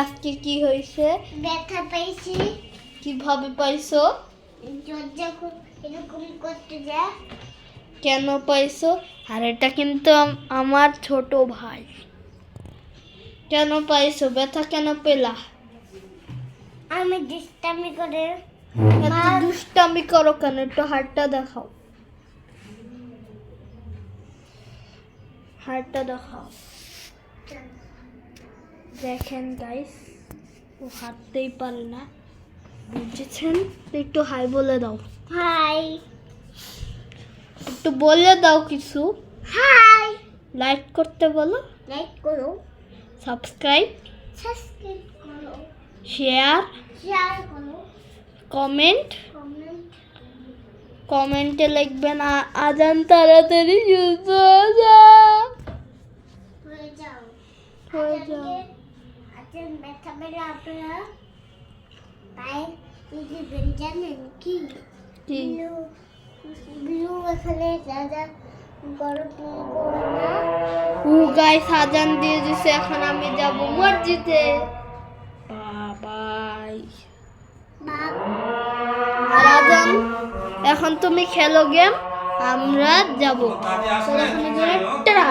আজকে কি হয়েছে? ব্যথা পাইছি। কিভাবে পাইছো? যখন এরকম করতে যায়। কেন পাইছো? আর এটা কিন্তু আমার ছোট ভাই। কেন পাইছো? ব্যথা কেন পেলা? আমি দুষ্টামি করে। এত দুষ্টামি করো কেন? একটু হাতটা দেখাও। হাতটা দেখাও। দেখেন গাইস, ও হাঁটতেই পারে না, বুঝেছেন? একটু হাই বলে দাও। হাই। একটু বলে দাও কিছু। হাই। লাইক করতে বলো। লাইক করো। সাবস্ক্রাইব করো। শেয়ার করো। কমেন্ট। কমেন্ট। কমেন্টে লিখবেন আজান তাড়াতাড়ি সুস্থ হয়ে যাও। হয়ে যাও। আচ্ছা, ব্যথা পেলে আপনারা তাই দিবেন, জানেন কি? বিলু এখানে দাদা গরম করে না। ও গাইস, আজান দিয়ে দিছে, এখন আমি যাব মসজিদে। বাই। আর আজান, এখন তুমি খেলো গেম, আমরা যাবো। টাটা।